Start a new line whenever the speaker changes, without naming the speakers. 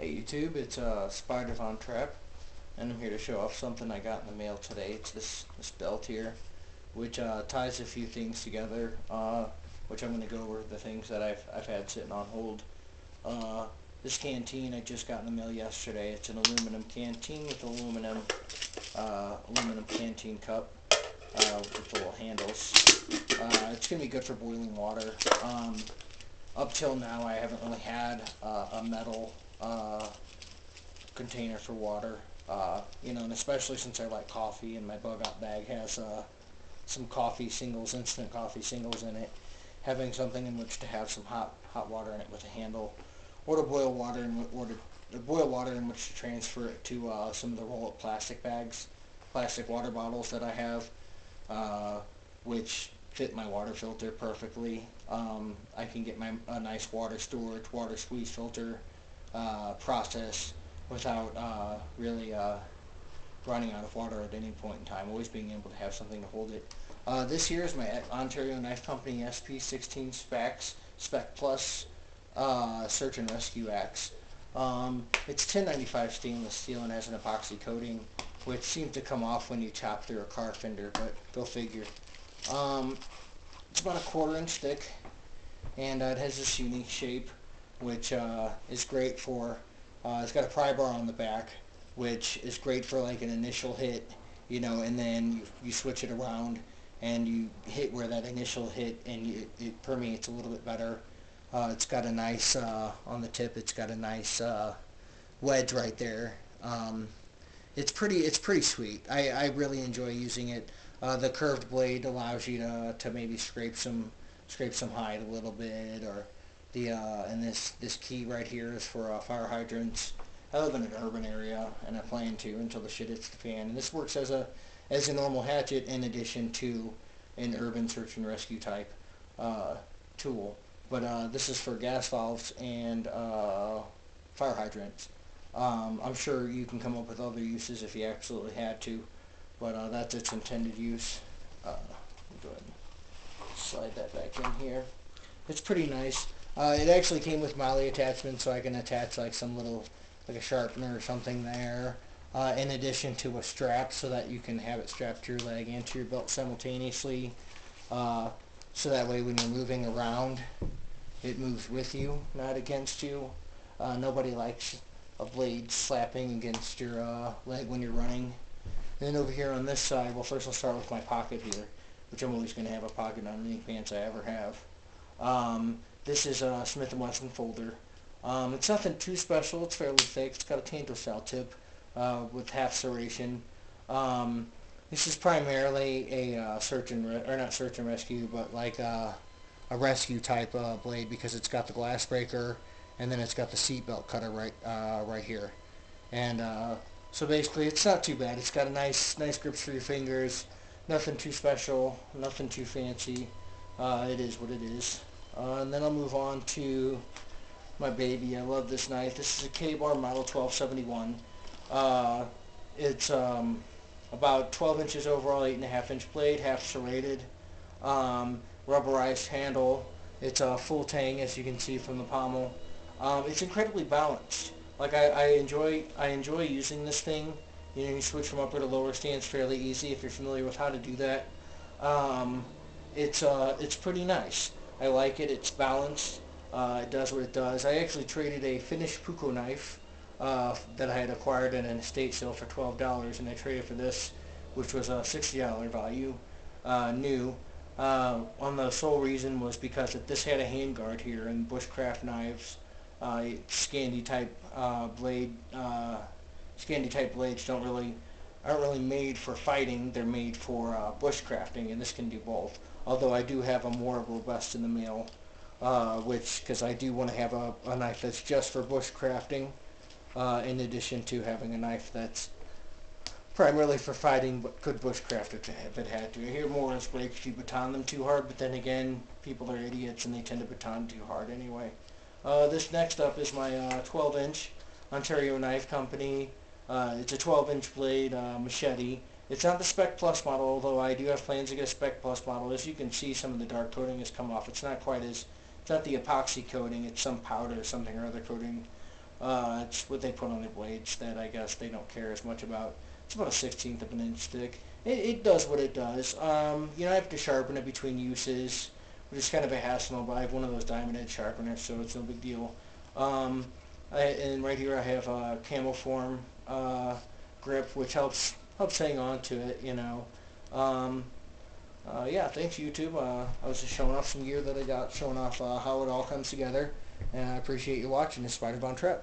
Hey YouTube, it's Spider Von Trap, and I'm here to show off something I got in the mail today. It's this belt here, which ties a few things together, which I'm going to go over the things that I've had sitting on hold. Uh, this canteen I just got in the mail yesterday. It's an aluminum canteen with aluminum canteen cup with the little handles. It's going to be good for boiling water. Up till now, I haven't really had a metal container for water, and especially since I like coffee, and my bug out bag has some coffee singles, instant coffee singles in it. Having something in which to have some hot water in it with a handle, or to boil water in which to transfer it to some of the roll-up plastic water bottles that I have, which fit my water filter perfectly. I can get a nice water storage, water squeeze filter process without really running out of water at any point in time, always being able to have something to hold it. This here is my Ontario Knife Company SP16 Spec Plus Search and Rescue Axe. It's 1095 stainless steel and has an epoxy coating, which seems to come off when you chop through a car fender, but go figure. It's about a 1/4 inch thick, and it has this unique shape, which is great for, it's got a pry bar on the back, which is great for like an initial hit, and then you switch it around and you hit where that initial hit, and it permeates a little bit better. It's got a nice, on the tip, it's got a nice wedge right there. It's pretty sweet. I really enjoy using it. The curved blade allows you to maybe scrape some hide a little bit, or and this key right here is for fire hydrants. I live in an urban area, and I plan to until the shit hits the fan. And this works as a normal hatchet in addition to an urban search and rescue type tool. But this is for gas valves and fire hydrants. I'm sure you can come up with other uses if you absolutely had to, but that's its intended use. Go ahead and slide that back in here. It's pretty nice. It actually came with MOLLE attachments, so I can attach like like a sharpener or something there, in addition to a strap, so that you can have it strapped to your leg and to your belt simultaneously, so that way when you're moving around, it moves with you, not against you. Nobody likes a blade slapping against your leg when you're running. And then over here on this side, well, first I'll start with my pocket here, which I'm always going to have a pocket on any pants I ever have. This is a Smith & Wesson folder. It's nothing too special. It's fairly thick. It's got a tanto cell tip with half serration. This is primarily a not search and rescue, but like a rescue type blade, because it's got the glass breaker, and then it's got the seat belt cutter right here. And so basically, it's not too bad. It's got a nice grips for your fingers. Nothing too special. Nothing too fancy. It is what it is. And then I'll move on to my baby. I love this knife. This is a K-Bar model 1271. It's about 12 inches overall, 8.5 inch blade, half serrated, rubberized handle. It's a full tang, as you can see from the pommel. It's incredibly balanced. Like I enjoy using this thing. You switch from upper to lower stance fairly easy if you're familiar with how to do that. It's pretty nice. I like it. It's balanced. It does what it does. I actually traded a finished Puko knife that I had acquired in an estate sale for $12, and I traded for this, which was a $60 value, new. On the sole reason was because this had a handguard here, and bushcraft knives, Scandi type blades aren't really made for fighting. They're made for bushcrafting, and this can do both. Although I do have a more robust in the mail, because I do want to have a knife that's just for bushcrafting, in addition to having a knife that's primarily for fighting, but could bushcraft if it had to. I hear more is great if you baton them too hard, but then again, people are idiots and they tend to baton too hard anyway. This next up is my 12-inch Ontario Knife Company. It's a 12-inch blade machete. It's not the Spec Plus model, although I do have plans to get a Spec Plus model. As you can see, some of the dark coating has come off. It's not the epoxy coating, it's some powder or something or other coating It's what they put on the blades that I guess they don't care as much about. It's about a 16th of an inch thick. It does what it does. You know, I have to sharpen it between uses, which is kind of a hassle, but I have one of those diamond edge sharpeners, so it's no big deal. And right here I have a camel form grip, which helps hang on to it, you know. Um, yeah, thanks YouTube. I was just showing off some gear that I got, showing off how it all comes together, and I appreciate you watching this Spider-Bound Trip.